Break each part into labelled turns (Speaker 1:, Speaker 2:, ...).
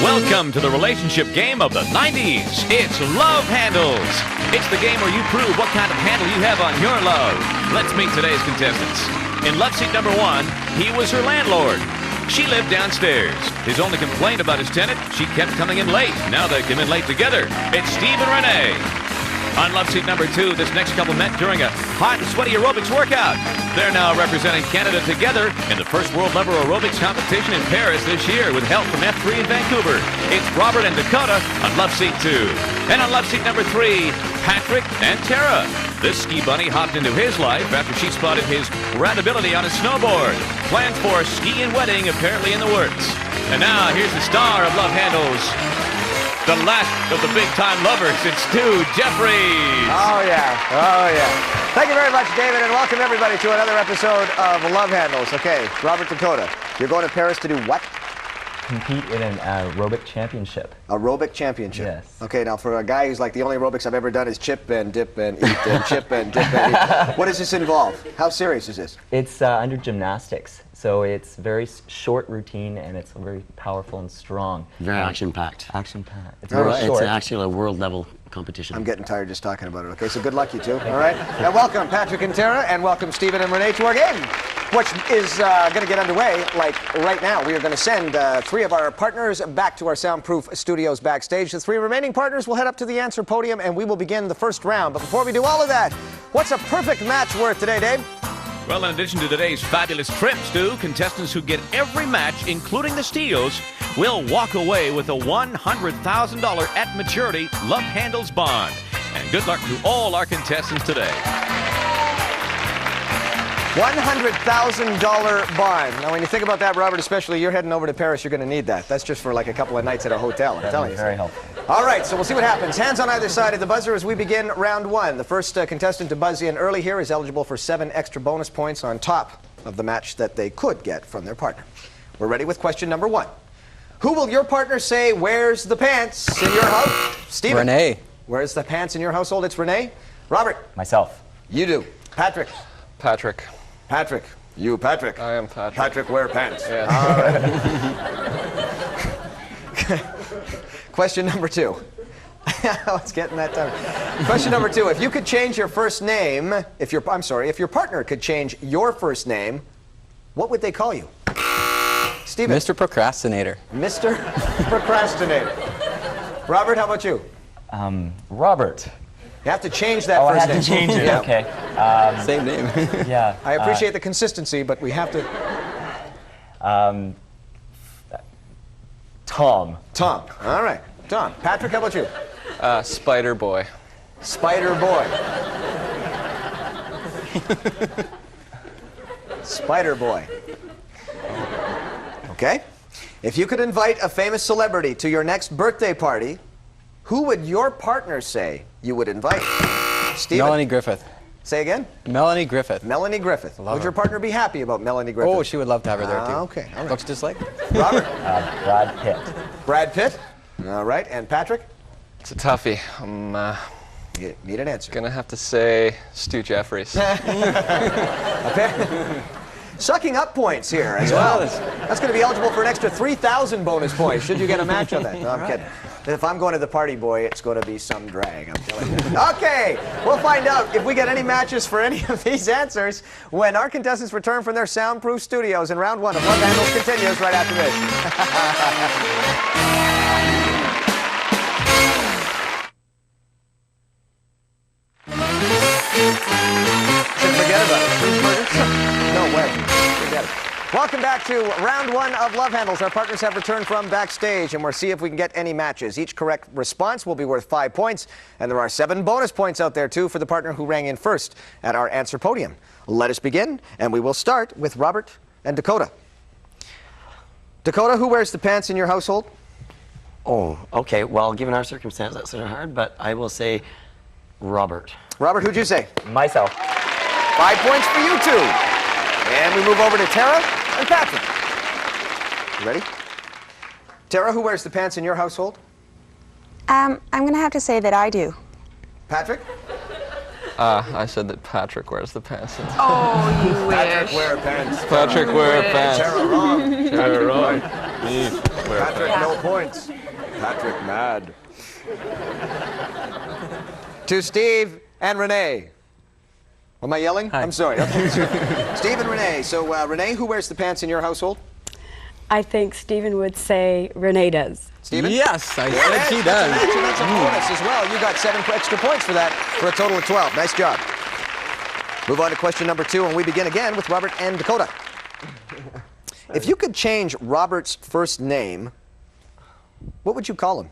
Speaker 1: Welcome to the relationship game of the 90s. It's Love Handles. It's the game where you prove what kind of handle you have on your love. Let's meet today's contestants. In love seat number 1, he was her landlord. She lived downstairs. His only complaint about his tenant, she kept coming in late. Now they come in late together. It's Steve and Renee. On love seat number 2, this next couple met during a hot and sweaty aerobics workout. They're now representing Canada together in the first world level aerobics competition in Paris this year with help from F3 in Vancouver. It's Robert and Dakota on love seat 2. And on love seat number 3, Patrick and Tara. This ski bunny hopped into his life after she spotted his roundability on a snowboard. Plans for a ski and wedding apparently in the works. And now here's the star of Love Handles, the last of the big-time lovers, it's Stu Jeffries.
Speaker 2: Oh, yeah. Oh, yeah. Thank you very much, David, and welcome everybody to another episode of Love Handles. Okay, Robert, Dakota, you're going to Paris to do what?
Speaker 3: Compete in an aerobic championship.
Speaker 2: Aerobic championship?
Speaker 3: Yes.
Speaker 2: Okay, now for a guy who's like, the only aerobics I've ever done is chip and dip and eat and chip and dip and eat. What does this involve? How serious is this?
Speaker 3: It's under gymnastics, so it's very short routine and it's very powerful and strong.
Speaker 4: Very action-packed.
Speaker 3: Action-packed. It's
Speaker 2: All
Speaker 3: very
Speaker 2: right.
Speaker 3: short.
Speaker 4: It's actually a world-level competition.
Speaker 2: I'm getting tired just talking about it. Okay, so good luck, you two. All right? Now welcome Patrick and Tara, and welcome Stephen and Renee to our game, which is going to get underway like right now. We are going to send 3 of our partners back to our soundproof studios backstage. The 3 remaining partners will head up to the answer podium, and we will begin the first round. But before we do all of that, what's a perfect match worth today, Dave?
Speaker 1: Well, in addition to today's fabulous trip, Stu, contestants who get every match, including the steals, will walk away with a $100,000 at maturity Love Handles bond. And good luck to all our contestants today.
Speaker 2: $100,000 bond. Now, when you think about that, Robert, especially you're heading over to Paris, you're going to need that. That's just for like a couple of nights at a hotel, I'm telling you.
Speaker 3: Very helpful.
Speaker 2: All right, so we'll see what happens. Hands on either side of the buzzer as we begin round 1. The first contestant to buzz in early here is eligible for 7 extra bonus points on top of the match that they could get from their partner. We're ready with question number 1. Who will your partner say wears the pants in your house? Stephen.
Speaker 5: Renee.
Speaker 2: Where's the pants in your household? It's Renee. Robert.
Speaker 3: Myself.
Speaker 2: You do. Patrick.
Speaker 5: Patrick.
Speaker 2: Patrick. You, Patrick.
Speaker 5: I am Patrick.
Speaker 2: Patrick wear pants.
Speaker 5: Yes.
Speaker 2: All right. Question number 2. It's getting that time. Question number 2. If you could change your first name, if your partner could change your first name, what would they call you? Stephen.
Speaker 5: Mr. Procrastinator.
Speaker 2: Mr. Procrastinator. Robert, how about you?
Speaker 3: Robert.
Speaker 2: You have to change that
Speaker 3: Oh, I
Speaker 2: first
Speaker 3: have
Speaker 2: name.
Speaker 3: to change it.
Speaker 2: Yeah.
Speaker 3: Okay.
Speaker 5: Same name.
Speaker 3: Yeah.
Speaker 2: I appreciate the consistency, but we have to...
Speaker 3: Tom.
Speaker 2: Tom. All right. Tom. Patrick, how about you?
Speaker 5: Spider Boy.
Speaker 2: Spider Boy. Spider Boy. Okay. If you could invite a famous celebrity to your next birthday party, who would your partner say you would invite? Stephen.
Speaker 5: Melanie Griffith.
Speaker 2: Say again?
Speaker 5: Melanie Griffith.
Speaker 2: Melanie Griffith.
Speaker 5: Love
Speaker 2: Would your
Speaker 5: her.
Speaker 2: partner be happy about Melanie Griffith?
Speaker 5: Oh, she would love to have her there too.
Speaker 2: Okay. All right.
Speaker 5: Looks just like.
Speaker 2: Robert.
Speaker 3: Brad Pitt.
Speaker 2: Brad Pitt. All right. And Patrick?
Speaker 5: It's a toughie. I'm
Speaker 2: You need an answer.
Speaker 5: gonna have to say Stu Jeffries.
Speaker 2: Sucking up points here as well. That's going to be eligible for an extra 3,000 bonus points should you get a match on that. No, I'm kidding. If I'm going to the party, boy, it's going to be some drag, I'm telling you. Okay, we'll find out if we get any matches for any of these answers when our contestants return from their soundproof studios, and round 1 of Love Handles continues right after this. Forget about it. No way. Forget it. Welcome back to round 1 of Love Handles. Our partners have returned from backstage, and we'll see if we can get any matches. Each correct response will be worth 5 points, and there are 7 bonus points out there, too, for the partner who rang in first at our answer podium. Let us begin, and we will start with Robert and Dakota. Dakota, who wears the pants in your household?
Speaker 4: Oh, okay. Well, given our circumstance, that's sort of hard, but I will say Robert.
Speaker 2: Robert, who'd you say?
Speaker 3: Myself.
Speaker 2: 5 points for you two. And we move over to Tara and Patrick. You ready? Tara, who wears the pants in your household?
Speaker 6: I'm going to have to say that I do.
Speaker 2: Patrick?
Speaker 5: I said that Patrick wears the pants.
Speaker 6: Oh, you
Speaker 2: Patrick
Speaker 6: wish.
Speaker 2: wear pants.
Speaker 5: Patrick wear pants.
Speaker 2: Tara wrong.
Speaker 5: Tara wrong. Me wear
Speaker 2: Patrick,
Speaker 5: pants.
Speaker 2: no points. Patrick mad. To Steve and Renee. Am I yelling? I'm sorry. Okay. Steve and Renee. So, Renee, who wears the pants in your household?
Speaker 7: I think Stephen would say Renee does.
Speaker 2: Stephen?
Speaker 8: Yes, I
Speaker 2: Yes,
Speaker 8: said she
Speaker 2: that's a
Speaker 8: does.
Speaker 2: match, and that's a bonus as well. You got 7 extra points for that, for a total of 12. Nice job. Move on to question number 2, and we begin again with Robert and Dakota. If you could change Robert's first name, what would you call him?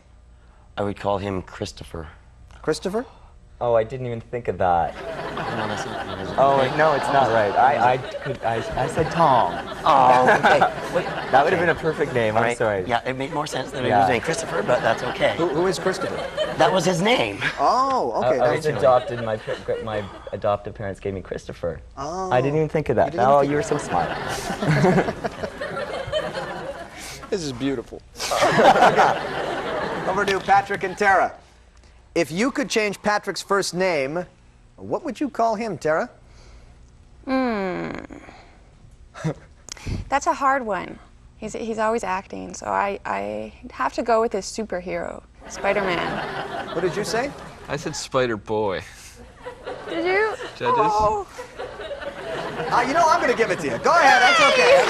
Speaker 4: I would call him Christopher.
Speaker 2: Christopher?
Speaker 3: Oh, I didn't even think of that.
Speaker 4: No, that's not it, is it?
Speaker 3: Oh, wait, no, it's not right. I said Tom.
Speaker 4: Oh, okay. Wait,
Speaker 3: That would have been a perfect name.
Speaker 4: all
Speaker 3: I'm
Speaker 4: right.
Speaker 3: sorry.
Speaker 4: Yeah, it made more sense than it
Speaker 3: Yeah.
Speaker 4: was named Christopher, but that's okay.
Speaker 2: Who is Christopher?
Speaker 4: That was his name.
Speaker 2: Oh, okay.
Speaker 3: I was
Speaker 2: that's-
Speaker 3: adopted. My adoptive parents gave me Christopher.
Speaker 2: Oh.
Speaker 3: I didn't even think of that.
Speaker 2: didn't even
Speaker 3: Oh,
Speaker 2: think
Speaker 3: you were so smart.
Speaker 2: This is beautiful. Over to Patrick and Tara. If you could change Patrick's first name, what would you call him, Tara?
Speaker 6: That's a hard one. He's always acting, so I have to go with his superhero, Spider-Man.
Speaker 2: What did you say?
Speaker 5: I said Spider Boy.
Speaker 6: Did you?
Speaker 5: Judges?
Speaker 6: Oh.
Speaker 2: You know, I'm going to give it to you. Go ahead, that's okay.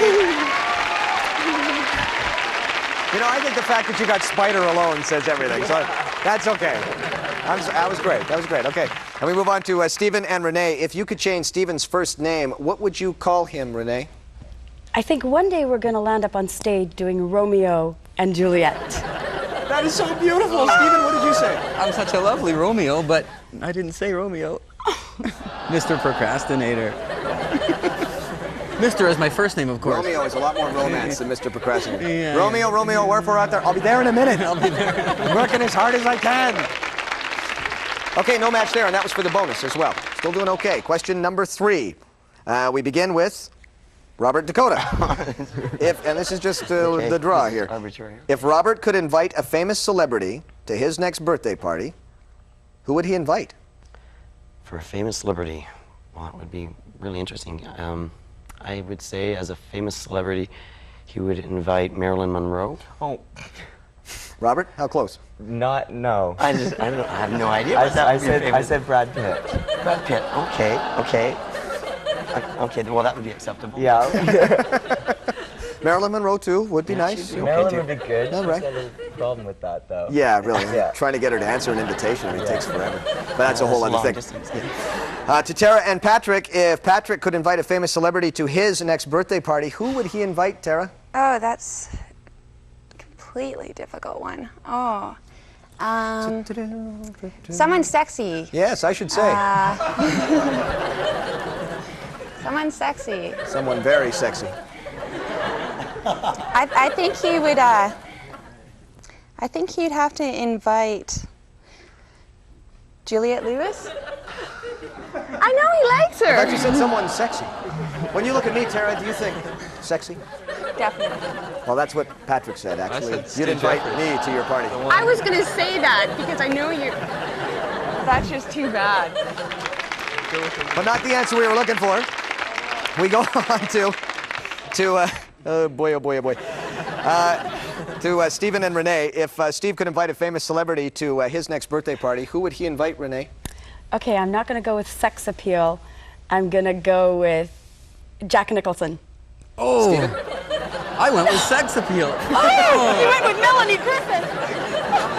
Speaker 2: You know, I think the fact that you got Spider alone says everything, so that's okay. That was great. That was great. Okay. And we move on to Stephen and Renee. If you could change Stephen's first name, what would you call him, Renee?
Speaker 7: I think one day we're going to land up on stage doing Romeo and Juliet.
Speaker 2: That is so beautiful. Stephen, what did you say?
Speaker 8: I'm such a lovely Romeo, but I didn't say Romeo. Mr. Procrastinator. Mr. is my first name, of course.
Speaker 2: Romeo is a lot more romance than Mr. Procrastinator.
Speaker 8: Yeah,
Speaker 2: Romeo, Romeo, wherefore art thou? I'll be there in a minute.
Speaker 8: I'll be there.
Speaker 2: I'm working as hard as I can. Okay, no match there, and that was for the bonus as well. Still doing okay. Question number 3. We begin with Robert Dakota. And this is just
Speaker 4: Okay,
Speaker 2: the draw
Speaker 4: this is
Speaker 2: here.
Speaker 4: arbitrary.
Speaker 2: If Robert could invite a famous celebrity to his next birthday party, who would he invite?
Speaker 4: For a famous celebrity, well, that would be really interesting. I would say, as a famous celebrity, he would invite Marilyn Monroe.
Speaker 3: Oh,
Speaker 2: Robert, how close?
Speaker 3: no.
Speaker 4: I have no idea.
Speaker 3: I
Speaker 4: what that would be your
Speaker 3: said
Speaker 4: favorite.
Speaker 3: Brad Pitt.
Speaker 4: Brad Pitt. Okay. Okay, well, that would be acceptable.
Speaker 3: Yeah.
Speaker 2: Marilyn Monroe, too, would be nice.
Speaker 4: she'd be
Speaker 3: Marilyn
Speaker 4: too.
Speaker 3: would be good.
Speaker 2: All right.
Speaker 3: She's got a problem with that, though.
Speaker 2: Yeah, really.
Speaker 3: Yeah.
Speaker 2: Trying to get her to answer an invitation, I mean, it takes forever. But that's a
Speaker 4: That's
Speaker 2: whole
Speaker 4: a
Speaker 2: other
Speaker 4: long
Speaker 2: thing.
Speaker 4: distance.
Speaker 2: To Tara and Patrick, if Patrick could invite a famous celebrity to his next birthday party, who would he invite, Tara?
Speaker 6: Oh, that's a completely difficult one. Oh. Someone sexy.
Speaker 2: Yes, I should say.
Speaker 6: Someone sexy.
Speaker 2: Someone very sexy.
Speaker 6: I think he would. I think he'd have to invite Juliette Lewis. I know he likes
Speaker 2: I thought you
Speaker 6: her.
Speaker 2: said someone sexy. When you look at me, Tara, do you think sexy?
Speaker 6: Definitely.
Speaker 2: Well, that's what Patrick said, actually.
Speaker 5: said Stu
Speaker 2: You'd invite
Speaker 5: Jeffries.
Speaker 2: me to your party.
Speaker 6: I was gonna say that because I know you. That's just too bad.
Speaker 2: But not the answer we were looking for. We go on to oh boy, to Stephen and Renee. If Steve could invite a famous celebrity to his next birthday party, who would he invite, Renee?
Speaker 7: Okay, I'm not going to go with sex appeal. I'm going to go with Jack Nicholson.
Speaker 8: Oh, I went with sex appeal.
Speaker 7: Oh, you went with Melanie Griffith.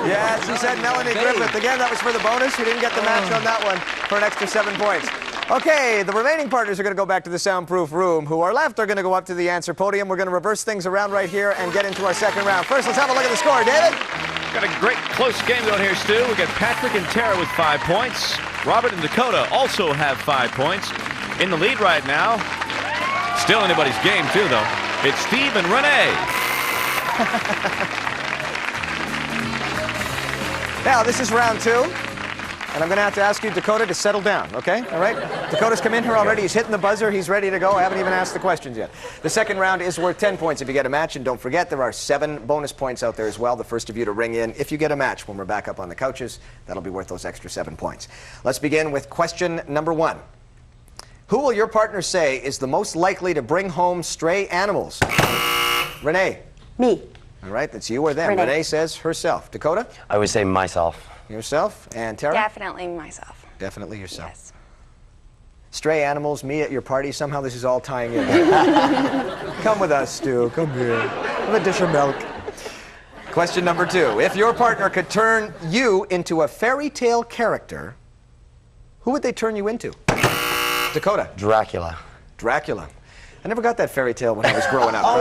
Speaker 2: Yes, he said Melanie Griffith. Again, that was for the bonus. You didn't get the match on that one for an extra 7 points. Okay, the remaining partners are going to go back to the soundproof room. Who are left are going to go up to the answer podium. We're going to reverse things around right here and get into our second round. First, let's have a look at the score. David?
Speaker 1: Got a great close game going here, Stu. We got Patrick and Tara with 5 points. Robert and Dakota also have 5 points. In the lead right now. Still anybody's game, too, though. It's Steve and Renee.
Speaker 2: Now, this is round 2. And I'm going to have to ask you, Dakota, to settle down, okay? All right? Dakota's come in here already. He's hitting the buzzer. He's ready to go. I haven't even asked the questions yet. The second round is worth 10 points if you get a match. And don't forget, there are 7 bonus points out there as well. The first of you to ring in if you get a match when we're back up on the couches. That'll be worth those extra 7 points. Let's begin with question number 1. Who will your partner say is the most likely to bring home stray animals? Renee.
Speaker 7: Me.
Speaker 2: All right, that's you or them.
Speaker 7: Renee.
Speaker 2: Renee says herself. Dakota?
Speaker 4: I would say myself.
Speaker 2: Yourself. And Tara?
Speaker 6: Definitely myself.
Speaker 2: Definitely yourself.
Speaker 6: Yes.
Speaker 2: Stray animals, me at your party. Somehow this is all tying in. Come with us, Stu. Come here. Have a dish of milk. Question number 2. If your partner could turn you into a fairy tale character, who would they turn you into? Dakota.
Speaker 4: Dracula.
Speaker 2: Dracula. I never got that fairy tale when I was growing up.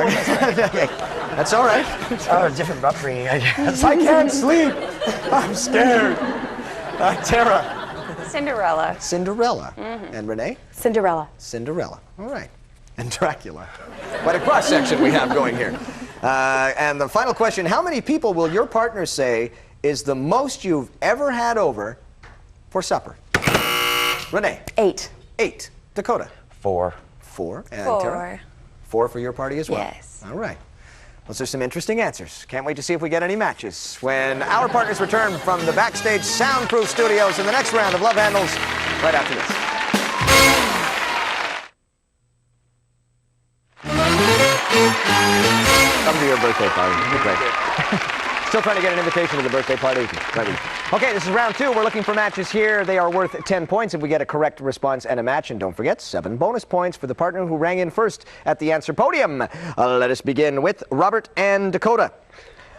Speaker 2: That's all right.
Speaker 4: Oh, different upbringing, I guess.
Speaker 2: I can't sleep. I'm scared. Tara.
Speaker 6: Cinderella.
Speaker 2: Cinderella. And Renee?
Speaker 7: Cinderella.
Speaker 2: Cinderella. All right. And Dracula. What a cross-section we have going here. And the final question, how many people will your partner say is the most you've ever had over for supper? Renee?
Speaker 7: 8.
Speaker 2: 8. Dakota?
Speaker 4: 4.
Speaker 2: 4. And
Speaker 6: 4.
Speaker 2: Tara? 4 for your party as well?
Speaker 6: Yes.
Speaker 2: All right. Those are some interesting answers. Can't wait to see if we get any matches when our partners return from the backstage soundproof studios in the next round of Love Handles right after this. Come to your birthday party. It'll be great. Still trying to get an invitation to the birthday party. Okay, this is round 2. We're looking for matches here. They are worth 10 points if we get a correct response and a match. And don't forget, 7 bonus points for the partner who rang in first at the answer podium. Let us begin with Robert and Dakota.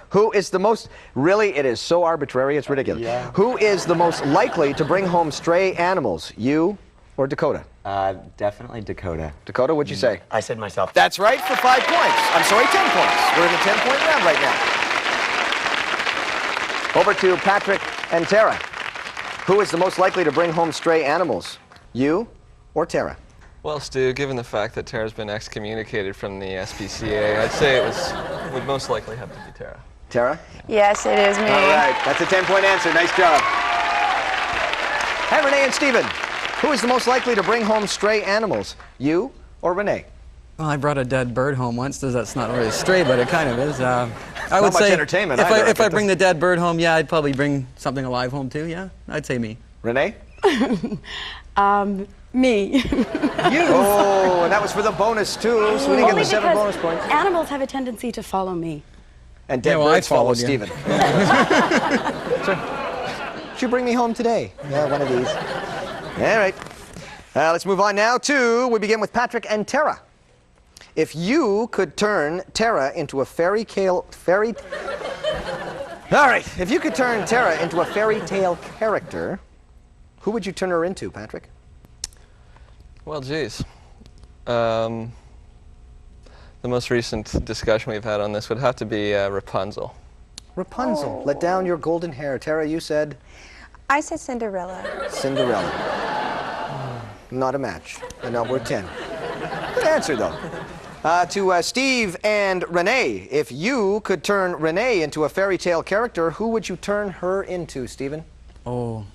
Speaker 2: Who is the most, really, it is so arbitrary, it's ridiculous.
Speaker 3: Yeah.
Speaker 2: Who is the most likely to bring home stray animals, you or Dakota?
Speaker 3: Definitely Dakota.
Speaker 2: Dakota, what'd you say?
Speaker 4: I said myself.
Speaker 2: That's right, for 5 points. I'm sorry, 10 points. We're in the 10-point round right now. Over to Patrick and Tara. Who is the most likely to bring home stray animals? You or Tara?
Speaker 5: Well, Stu, given the fact that Tara's been excommunicated from the SPCA, I'd say would most likely have to be Tara.
Speaker 2: Tara?
Speaker 6: Yes, it is me.
Speaker 2: All right, that's a 10-point answer. Nice job. Hey, Renee and Stephen. Who is the most likely to bring home stray animals? You or Renee?
Speaker 8: Well, I brought a dead bird home once. That's not really stray, but it kind of is. I would
Speaker 2: not much
Speaker 8: say
Speaker 2: entertainment
Speaker 8: if
Speaker 2: either,
Speaker 8: if I
Speaker 2: but
Speaker 8: bring the dead bird home, yeah, I'd probably bring something alive home too. Yeah, I'd say me.
Speaker 2: Renee?
Speaker 7: Me.
Speaker 2: Oh, and that was for the bonus, too. So we didn't get the 7 bonus points.
Speaker 7: Animals have a tendency to follow me.
Speaker 2: And dead
Speaker 8: Yeah, well, I
Speaker 2: birds follow
Speaker 8: followed you.
Speaker 2: Stephen. So, should you bring me home today? Yeah, one of these. All right. Let's move on now to, we begin with Patrick and Tara. If you could turn Tara into a All right, if you could turn Tara into a fairy tale character, who would you turn her into, Patrick?
Speaker 5: Well, geez. The most recent discussion we've had on this would have to be Rapunzel.
Speaker 2: Rapunzel. Let down your golden hair. Tara, you said
Speaker 6: I said Cinderella.
Speaker 2: Cinderella. Not a match. And now we're 10. Good answer, though. To Steve and Renee, if you could turn Renee into a fairy tale character, who would you turn her into, Stephen?
Speaker 8: Oh,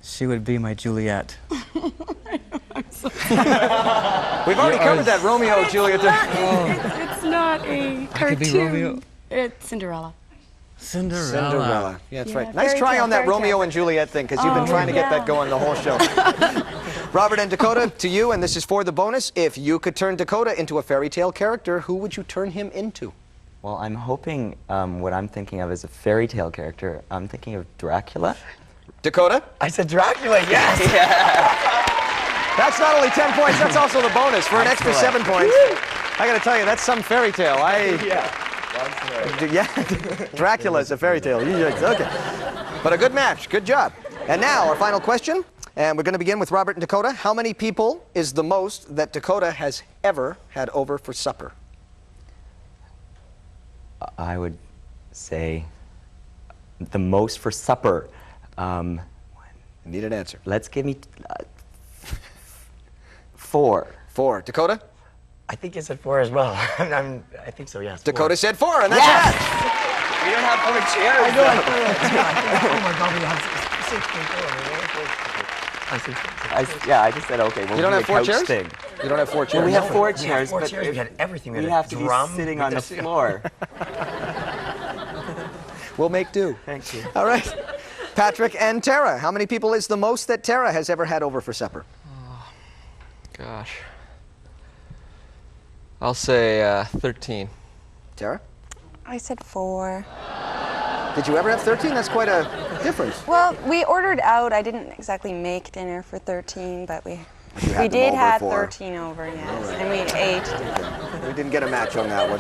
Speaker 8: she would be my Juliet.
Speaker 2: We've already covered that Romeo and Juliet.
Speaker 7: It's not a
Speaker 8: I could be Romeo.
Speaker 7: It's Cinderella.
Speaker 8: Cinderella.
Speaker 2: Yeah, that's
Speaker 7: Yeah,
Speaker 2: right. Nice
Speaker 7: fairy
Speaker 2: try
Speaker 7: tale,
Speaker 2: on that
Speaker 7: fairy
Speaker 2: Romeo
Speaker 7: tale.
Speaker 2: and Juliet thing, because you've been
Speaker 7: Oh,
Speaker 2: trying to get
Speaker 7: yeah.
Speaker 2: that going the whole show. Robert and Dakota, to you, and this is for the bonus. If you could turn Dakota into a fairy tale character, who would you turn him into?
Speaker 3: Well, I'm hoping what I'm thinking of is a fairy tale character. I'm thinking of Dracula.
Speaker 2: Dakota?
Speaker 4: I said Dracula, yes!
Speaker 2: That's not only 10 points, that's also the bonus for an extra 7 points. I gotta tell you, that's some fairy tale. Yeah, Dracula's a fairy tale. Okay. But a good match, good job. And now, our final question, and we're gonna begin with Robert and Dakota. How many people is the most that Dakota has ever had over for supper?
Speaker 3: I would say the most for supper.
Speaker 2: I need an answer.
Speaker 3: Let's give me 4.
Speaker 2: 4. Dakota?
Speaker 4: I think you said 4 as well. I think so, yes.
Speaker 2: Dakota
Speaker 4: 4.
Speaker 2: said 4, and that's a match.
Speaker 4: We don't have other chairs.
Speaker 8: Oh my God, we have
Speaker 3: I just said okay. We'll
Speaker 2: You don't
Speaker 3: do
Speaker 2: have
Speaker 3: a
Speaker 2: four
Speaker 3: couch
Speaker 2: chairs?
Speaker 3: thing.
Speaker 2: You don't have four chairs?
Speaker 3: We have four chairs,
Speaker 4: four
Speaker 3: but
Speaker 4: chairs. We had everything.
Speaker 3: we have to be sitting on the floor.
Speaker 2: We'll make do.
Speaker 3: Thank you.
Speaker 2: All right. Patrick and Tara. How many people is the most that Tara has ever had over for supper?
Speaker 5: Gosh. I'll say 13.
Speaker 2: Tara?
Speaker 6: I said 4.
Speaker 2: Did you ever have 13? That's quite a difference.
Speaker 6: Well, we ordered out. I didn't exactly make dinner for 13, but we
Speaker 2: had them
Speaker 6: did
Speaker 2: over
Speaker 6: have
Speaker 2: for-
Speaker 6: 13 over, yes. And we ate.
Speaker 2: We didn't get a match on that one.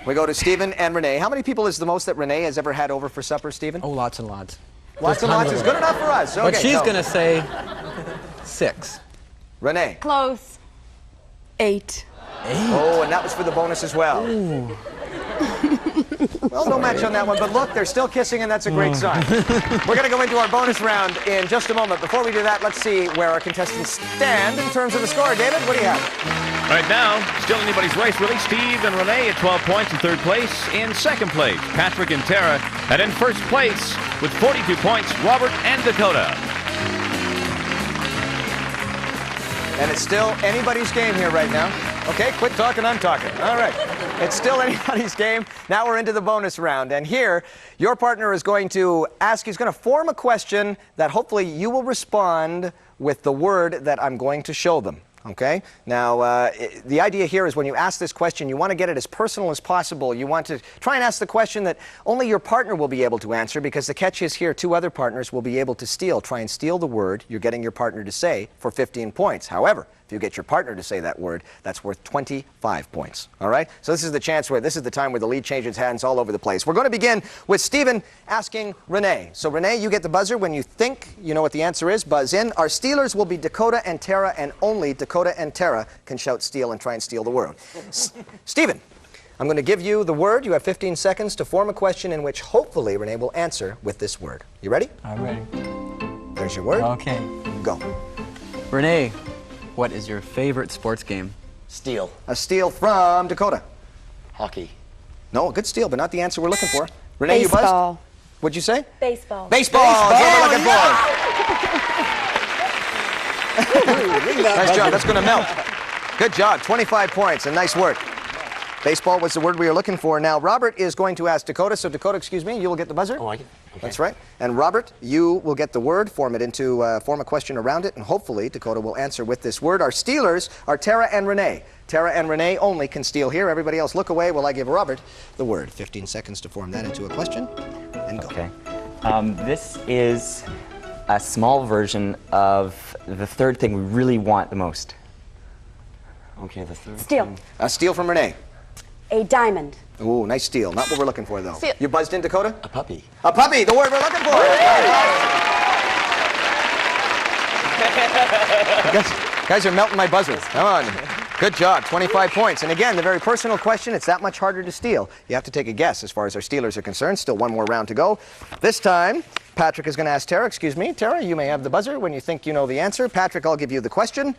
Speaker 2: We go to Stephen and Renee. How many people is the most that Renee has ever had over for supper, Stephen?
Speaker 8: Oh, lots and lots.
Speaker 2: Lots and lots is good enough for us. Okay,
Speaker 8: But she's
Speaker 2: no.
Speaker 8: going to say 6.
Speaker 2: Renee.
Speaker 7: Close. 8.
Speaker 2: Oh, and that was for the bonus as well. Well, no match on that one, but look, they're still kissing, and that's a great sign. We're going to go into our bonus round in just a moment. Before we do that, let's see where our contestants stand in terms of the score. David, what do you have?
Speaker 1: Right now, still anybody's race, really. Steve and Renee at 12 points in third place. In second place, Patrick and Tara. And in first place, with 42 points, Robert and Dakota.
Speaker 2: And it's still anybody's game here right now. Okay, quit talking, I'm talking. All right. It's still anybody's game. Now we're into the bonus round. And here, your partner is going to he's going to form a question that hopefully you will respond with the word that I'm going to show them. Okay? Now, the idea here is when you ask this question, you want to get it as personal as possible. You want to try and ask the question that only your partner will be able to answer, because the catch is here, 2 other partners will be able to try and steal the word you're getting your partner to say for 15 points. However, if you get your partner to say that word, that's worth 25 points. All right? So this is the time where the lead changes hands all over the place. We're going to begin with Stephen asking Renee. So Renee, you get the buzzer when you think you know what the answer is. Buzz in. Our stealers will be Dakota and Tara, and only Dakota and Tara can shout steal and try and steal the word. Stephen, I'm going to give you the word. You have 15 seconds to form a question in which hopefully Renee will answer with this word. You ready?
Speaker 8: I'm ready.
Speaker 2: There's your word.
Speaker 8: Okay.
Speaker 2: Go.
Speaker 8: Renee, what is your favorite sports game?
Speaker 4: Steal.
Speaker 2: A steal from Dakota.
Speaker 4: Hockey.
Speaker 2: No, a good steal, but not the answer we're looking for. Renee, you buzzed?
Speaker 7: Baseball.
Speaker 2: What'd you say?
Speaker 7: Baseball.
Speaker 2: Baseball! Is what we're looking for. Nice job. That's going to melt. Good job. 25 points, and nice work. Baseball was the word we were looking for. Now, Robert is going to ask Dakota. So, Dakota, excuse me, you will get the buzzer.
Speaker 4: Oh, I get. Okay.
Speaker 2: That's right. And Robert, you will get the word, form a question around it, and hopefully Dakota will answer with this word. Our stealers are Tara and Renee. Tara and Renee only can steal here. Everybody else look away while I give Robert the word. 15 seconds to form that into a question, and go.
Speaker 3: Okay. This is a small version of the third thing we really want the most.
Speaker 4: Okay, the third.
Speaker 7: Steal.
Speaker 2: A steal from Renee.
Speaker 7: A diamond.
Speaker 2: Ooh, nice steal. Not what we're looking for, though.
Speaker 6: Steal.
Speaker 2: You buzzed in, Dakota?
Speaker 4: A puppy.
Speaker 2: A puppy, the word we're looking for. Guys are melting my buzzer. Come on. Good job. 25 points. And again, the very personal question, it's that much harder to steal. You have to take a guess as far as our stealers are concerned. Still one more round to go. This time, Patrick is going to ask Tara. Excuse me, Tara, you may have the buzzer when you think you know the answer. Patrick, I'll give you the question.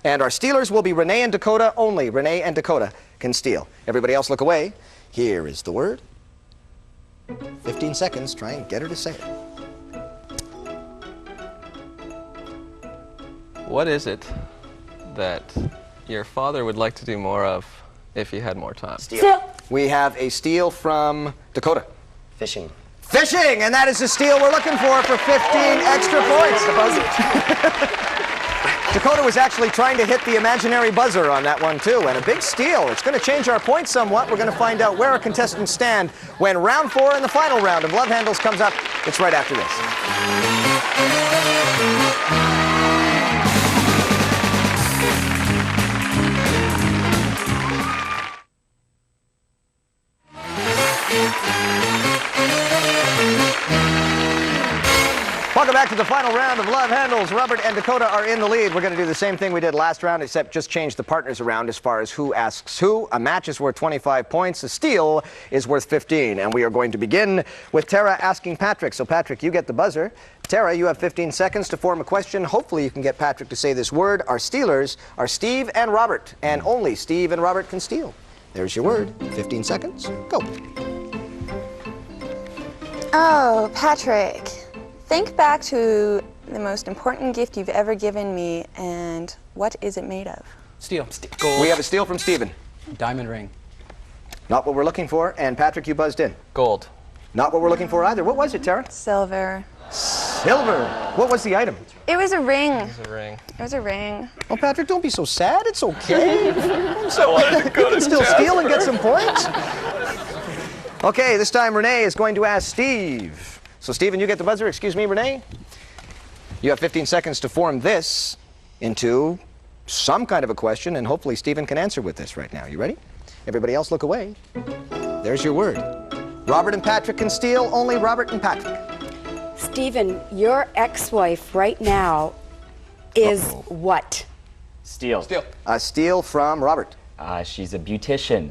Speaker 2: And our stealers will be Renee and Dakota only. Renee and Dakota can steal. Everybody else look away. Here is the word. 15 seconds. Try and get her to say it.
Speaker 5: What is it that your father would like to do more of if he had more time?
Speaker 7: Steal.
Speaker 2: We have a steal from Dakota.
Speaker 4: Fishing.
Speaker 2: Fishing! And that is the steal we're looking for 15 extra points. The buzzer. Dakota was actually trying to hit the imaginary buzzer on that one, too, and a big steal. It's going to change our points somewhat. We're going to find out where our contestants stand when round 4 and the final round of Love Handles comes up. It's right after this. Welcome back to the final round of Love Handles. Robert and Dakota are in the lead. We're going to do the same thing we did last round, except just change the partners around as far as who asks who. A match is worth 25 points. A steal is worth 15. And we are going to begin with Tara asking Patrick. So, Patrick, you get the buzzer. Tara, you have 15 seconds to form a question. Hopefully you can get Patrick to say this word. Our stealers are Steve and Robert, and only Steve and Robert can steal. There's your word. 15 seconds. Go.
Speaker 6: Oh, Patrick. Think back to the most important gift you've ever given me, and what is it made of?
Speaker 8: Steel.
Speaker 2: We have a steal from Stephen.
Speaker 8: Diamond ring.
Speaker 2: Not what we're looking for. And Patrick, you buzzed in.
Speaker 5: Gold.
Speaker 2: Not what we're looking for either. What was it, Tara?
Speaker 6: Silver.
Speaker 2: Silver. What was the item?
Speaker 6: It was a ring.
Speaker 5: It's a ring.
Speaker 6: It was a ring.
Speaker 2: Oh, Patrick, don't be so sad. It's okay. You can still steal and get some points. Okay, this time Renee is going to ask Steve. So, Stephen, you get the buzzer. Excuse me, Renee. You have 15 seconds to form this into some kind of a question, and hopefully Stephen can answer with this right now. You ready? Everybody else look away. There's your word. Robert and Patrick can steal. Only Robert and Patrick.
Speaker 7: Stephen, your ex-wife right now is what?
Speaker 3: Steel.
Speaker 2: A steal from Robert.
Speaker 3: She's a beautician.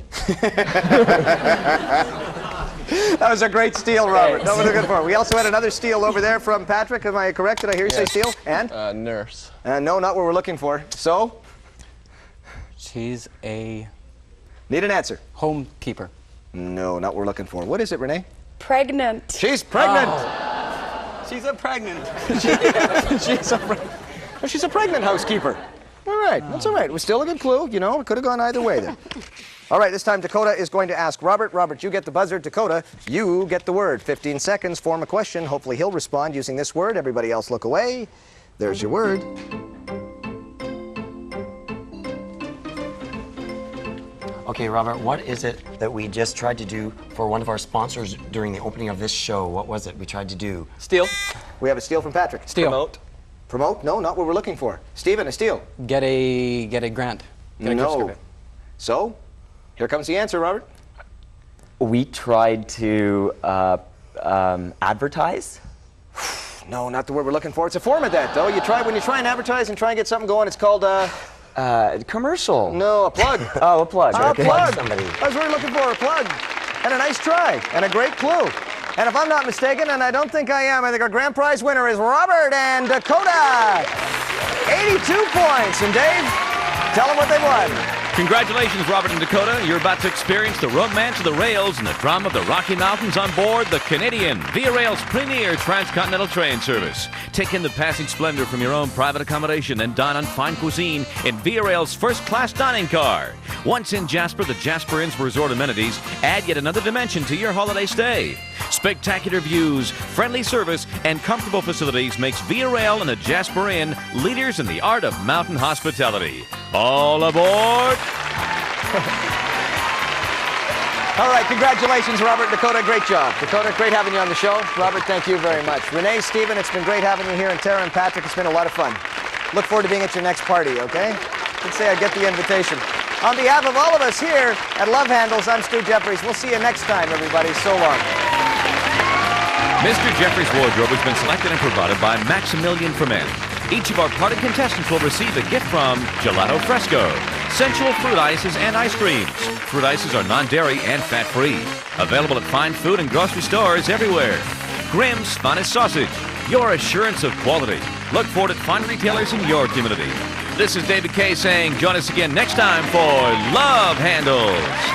Speaker 2: That was a great steal, Robert. That was good for. We also had another steal over there from Patrick. Am I correct? Did I hear you say steal? And?
Speaker 5: Nurse.
Speaker 2: No, not what we're looking for. So?
Speaker 8: She's a
Speaker 2: Need an answer.
Speaker 8: homekeeper.
Speaker 2: No, not what we're looking for. What is it, Renee?
Speaker 7: Pregnant.
Speaker 2: She's pregnant.
Speaker 8: She's a pregnant.
Speaker 2: She's a pregnant housekeeper. All right, that's all right. It was still a good clue. You know, it could have gone either way then. All right, this time Dakota is going to ask Robert. Robert, you get the buzzer. Dakota, you get the word. 15 seconds, form a question. Hopefully he'll respond using this word. Everybody else look away. There's your word.
Speaker 4: Okay, Robert, what is it that we just tried to do for one of our sponsors during the opening of this show? What was it we tried to do?
Speaker 5: Steal.
Speaker 2: We have a steal from Patrick.
Speaker 8: Steal.
Speaker 5: Promote.
Speaker 2: Promote? No, not what we're looking for. Stephen, a steal.
Speaker 8: Get a grant. Get a gift
Speaker 2: No.
Speaker 8: certificate.
Speaker 2: So, here comes the answer, Robert.
Speaker 3: We tried to advertise.
Speaker 2: No, not the word we're looking for. It's a form of that, though. When you try and advertise and try and get something going, it's called
Speaker 3: Commercial.
Speaker 2: no, a plug.
Speaker 3: Oh, a plug.
Speaker 2: A
Speaker 3: Okay.
Speaker 2: plug.
Speaker 4: somebody.
Speaker 2: That's what we're looking for, a plug. And a nice try, and a great clue. And if I'm not mistaken, and I don't think I am, I think our grand prize winner is Robert and Dakota. 82 points. And Dave, tell them what they won.
Speaker 1: Congratulations, Robert and Dakota. You're about to experience the romance of the rails and the drama of the Rocky Mountains on board the Canadian Via Rail's premier transcontinental train service. Take in the passing splendor from your own private accommodation and dine on fine cuisine in Via Rail's first-class dining car. Once in Jasper, the Jasper Inn's resort amenities add yet another dimension to your holiday stay. Spectacular views, friendly service, and comfortable facilities makes Via Rail and the Jasper Inn leaders in the art of mountain hospitality. All aboard!
Speaker 2: All right, congratulations, Robert and Dakota. Great job. Dakota, great having you on the show. Robert, thank you very much. Renee, Stephen, it's been great having you here. And Tara and Patrick, it's been a lot of fun. Look forward to being at your next party, okay? Let's say I get the invitation. On behalf of all of us here at Love Handles, I'm Stu Jeffries. We'll see you next time, everybody. So long.
Speaker 1: Mr. Jeffries' wardrobe has been selected and provided by Maximilian for Men. Each of our party contestants will receive a gift from Gelato Fresco, sensual fruit ices and ice creams. Fruit ices are non-dairy and fat-free. Available at fine food and grocery stores everywhere. Grimm's Finest Sausage, your assurance of quality. Look for it at fine retailers in your community. This is David Kay saying join us again next time for Love Handles.